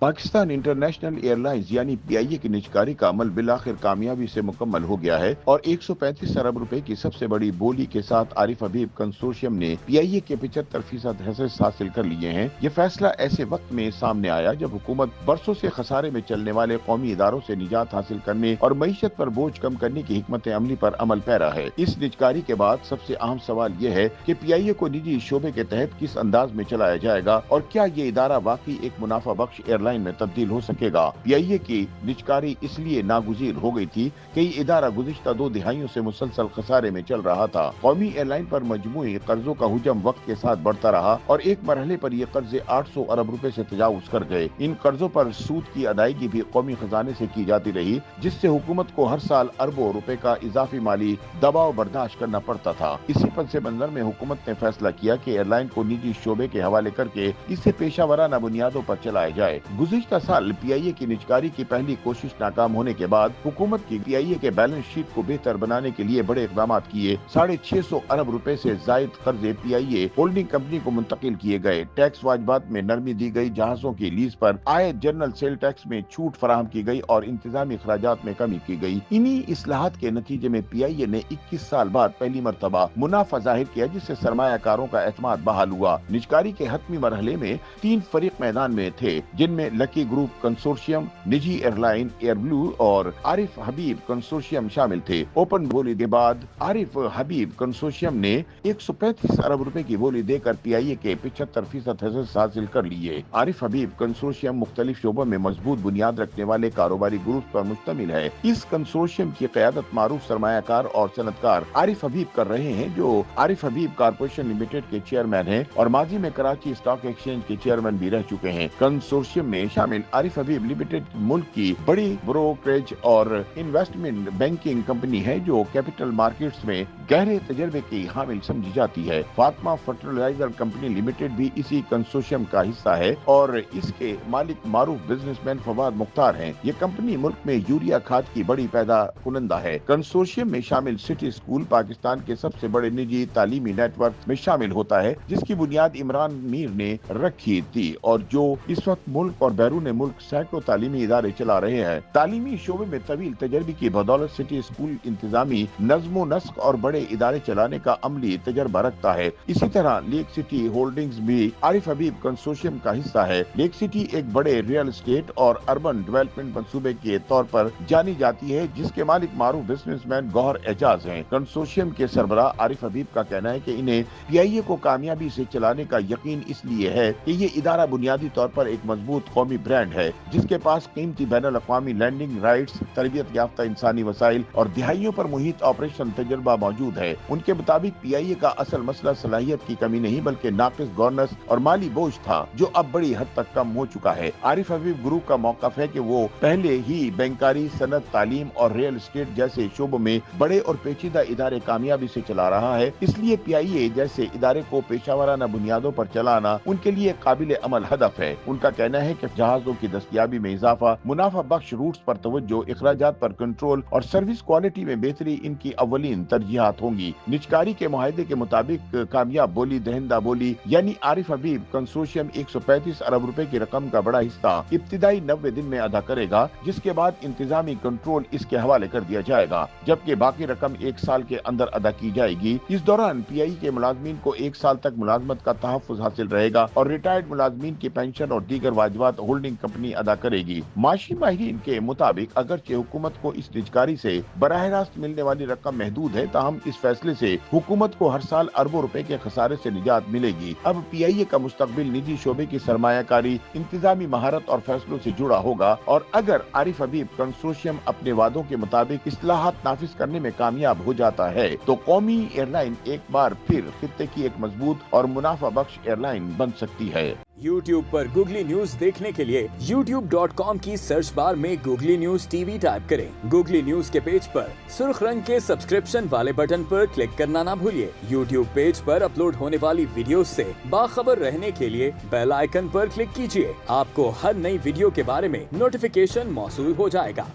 Pakistan international airlines यानी PIA की निजकारी का अमल बिलाखिर कामयाबी से मुकम्मल हो गया है और 135 अरब रुपए की सबसे बड़ी बोली के साथ आरिफ हबीब कंसोर्शियम ने पीआईए के 75% हिस्से हासिल कर लिए हैं। ये फैसला ऐसे वक्त में सामने आया जब हुकूमत बरसों से खसारे में चलने वाले कौमी इदारों से निजात हासिल करने और मईशत पर बोझ कम करने की हिकमत अमली पर अमल पैरा है। इस निजकारी के बाद सबसे अहम सवाल ये है कि पीआईए को निजी शोबे के तहत किस अंदाज में चलाया जाएगा और क्या ये इदारा वाकई एक मुनाफा बख्श एयरलाइन में तब्दील हो सकेगा। पीआईए की निजकारी इसलिए नागुजीर हो गई थी कि ये इदारा गुज़िश्ता 2 दिहाइयों से मुसलसल खसारे में चल रहा था। कौमी एयरलाइन पर मजमूई कर्जों का हुजम वक्त के साथ बढ़ता रहा और एक मरहले पर ये कर्जे 800 अरब रुपए से तजावुज कर गए। इन कर्जों पर सूद की अदायगी भी कौमी खजाने से की जाती रही, जिससे हुकूमत को हर साल अरबों रुपए का इजाफी माली दबाव बर्दाश्त करना पड़ता था। इसी पस मंजर में हुकूमत ने फैसला किया कि एयरलाइन को निजी शोबे के हवाले करके इसे पेशा वराना बुनियादों पर चलाया जाए। गुज़िश्ता साल पीआईए की निजकारी की पहली कोशिश नाकाम होने के बाद हुकूमत की पीआईए के बैलेंस शीट को बेहतर बनाने के लिए बड़े इकदाम किए। 650 अरब रुपए से जायद कर्जे पीआईए होल्डिंग कंपनी को मुंतकिल किए गए। टैक्स वाजिबात में नरमी दी गई, जहाजों की लीज पर आयत जनरल सेल टैक्स में छूट फराहम की गई और इंतजामी अखराजात में कमी की गई। इन्हीं इस्लाहात के नतीजे में पीआईए ने 21 साल बाद पहली मरतबा मुनाफा जाहिर किया, जिससे सरमायाकारों का एतमाद बहाल हुआ। निजकारी के हतमी मरहले में 3 फरीक मैदान में थे, जिनमें लकी ग्रुप कंसोर्शियम, निजी एयरलाइन एयर ब्लू और आरिफ हबीब कंसोर्शियम शामिल थे। ओपन बोली के बाद आरिफ हबीब कंसोर्शियम ने 135 अरब रुपए की बोली देकर पीआईए के 75% हिस्से हासिल कर लिए। आरिफ हबीब कंसोर्शियम मुख्तलिफ शोबों में मजबूत बुनियाद रखने वाले कारोबारी ग्रुप पर मुश्तमिल है। इस कंसोर्शियम की क़यादत मारूफ सरमायाकार और सनतकार आरिफ हबीब कर रहे हैं, जो आरिफ हबीब कारपोरेशन लिमिटेड के चेयरमैन हैं और माजी में कराची स्टॉक एक्सचेंज के चेयरमैन भी रह चुके हैं। कंसोर्शियम में शामिल आरिफ हबीब लिमिटेड मुल्क की बड़ी ब्रोकरेज और इन्वेस्टमेंट बैंकिंग कंपनी है, जो कैपिटल मार्केट्स में गहरे तजर्बे की हामिल समझी जाती है। फातिमा फर्टिलाइजर कंपनी लिमिटेड भी इसी कंसोर्शियम का हिस्सा है और इसके मालिक मारूफ बिजनेसमैन फवाद मुख्तार हैं। ये कंपनी मुल्क में यूरिया खाद की बड़ी पैदा कुनंदा है। कंसोर्शियम में शामिल सिटी स्कूल पाकिस्तान के सबसे बड़े निजी तालीमी नेटवर्क में शामिल होता है, जिसकी बुनियाद इमरान मीर ने रखी थी और जो इस वक्त मुल्क और बैरून मुल्क सैकड़ों तालीमी इदारे चला रहे हैं। तालीमी शोबे में तवील तजर्बे की बदौलत सिटी स्कूल इंतजामी नज़्म नस्क और बड़े इदारे चलाने का अमली तजर्बा रखता है। इसी तरह लेक सिटी होल्डिंग्स भी आरिफ हबीब कंसोर्शियम का हिस्सा है। लेक सिटी एक बड़े रियल एस्टेट और अर्बन डेवलपमेंट मंसूबे के तौर पर जानी जाती है, जिसके मालिक मारूफ बिजनेसमैन गौहर एजाज हैं। कंसोर्शियम के सरबराह आरिफ हबीब का कहना है कि इन्हें पीआईए को कामयाबी से चलाने का यकीन इसलिए है कि ये इदारा बुनियादी तौर पर एक मजबूत कौमी ब्रांड है, जिसके पास कीमती बैनुल अक़वामी लैंडिंग राइट्स, तरबियत याफ्ता इंसानी वसाइल और दिहाइयों पर मुहित ऑपरेशन तजर्बा मौजूद है। उनके मुताबिक पीआईए का असल मसला सलाहियत की कमी नहीं बल्कि नाक़िस गवर्नेंस और माली बोझ था, जो अब बड़ी हद तक कम हो चुका है। आरिफ हबीब ग्रुप का मौक़िफ़ है कि वो पहले ही बैंकारी, सनत, तालीम और रियल एस्टेट जैसे शोबों में बड़े और पेचीदा इदारे कामयाबी से चला रहा है, इसलिए पीआईए जैसे इदारे को पेशावराना बुनियादों पर चलाना उनके लिए काबिल अमल हदफ है। उनका कहना है कि जहाजों की दस्तयाबी में इजाफा, मुनाफा बख्श रूट्स पर तवज्जो, इखराजात पर कंट्रोल और सर्विस क्वालिटी में बेहतरी इनकी अव्वलीन तरजीहात होंगी। निजकारी के मुआहदे के मुताबिक कामयाब बोली दहिंदा बोली यानी आरिफ हबीब कंसोर्शियम 135 अरब रुपए की रकम का बड़ा हिस्सा इब्तिदाई 90 दिन में अदा करेगा, जिसके बाद इंतजामी कंट्रोल इसके हवाले कर दिया जाएगा, जबकि बाकी रकम 1 साल के अंदर अदा की जाएगी। इस दौरान पीआई के मुलाजमीन को 1 साल तक मुलाजमत का तहफ़्फ़ुज़ हासिल रहेगा और रिटायर्ड मुलाजमीन की पेंशन और दीगर वाजिबात होल्डिंग कंपनी अदा करेगी। माशी माहिरीन के मुताबिक अगरचे हुकूमत को इस निजकारी से बराह रास्त मिलने वाली रकम महदूद है, ताहम इस फैसले से हुकूमत को हर साल अरबों रुपए के खसारे से निजात मिलेगी। अब पीआईए का मुस्तकबिल निजी शोबे की सरमायाकारी, इंतजामी महारत और फैसलों से जुड़ा होगा और अगर आरिफ हबीब कंसोर्शियम अपने वादों के मुताबिक इस्लाहात नाफिज करने में कामयाब हो जाता है, तो कौमी एयरलाइन एक बार फिर खित्ते की एक मजबूत और मुनाफा बख्श एयरलाइन बन सकती है। YouTube पर गूगली न्यूज देखने के लिए youtube.com की सर्च बार में गूगली न्यूज टीवी टाइप करें। गूगली न्यूज के पेज पर सुर्ख रंग के सब्सक्रिप्शन वाले बटन पर क्लिक करना ना भूलिए। YouTube पेज पर अपलोड होने वाली वीडियोस से बाखबर रहने के लिए बेल आइकन पर क्लिक कीजिए। आपको हर नई वीडियो के बारे में नोटिफिकेशन मौसूल हो जाएगा।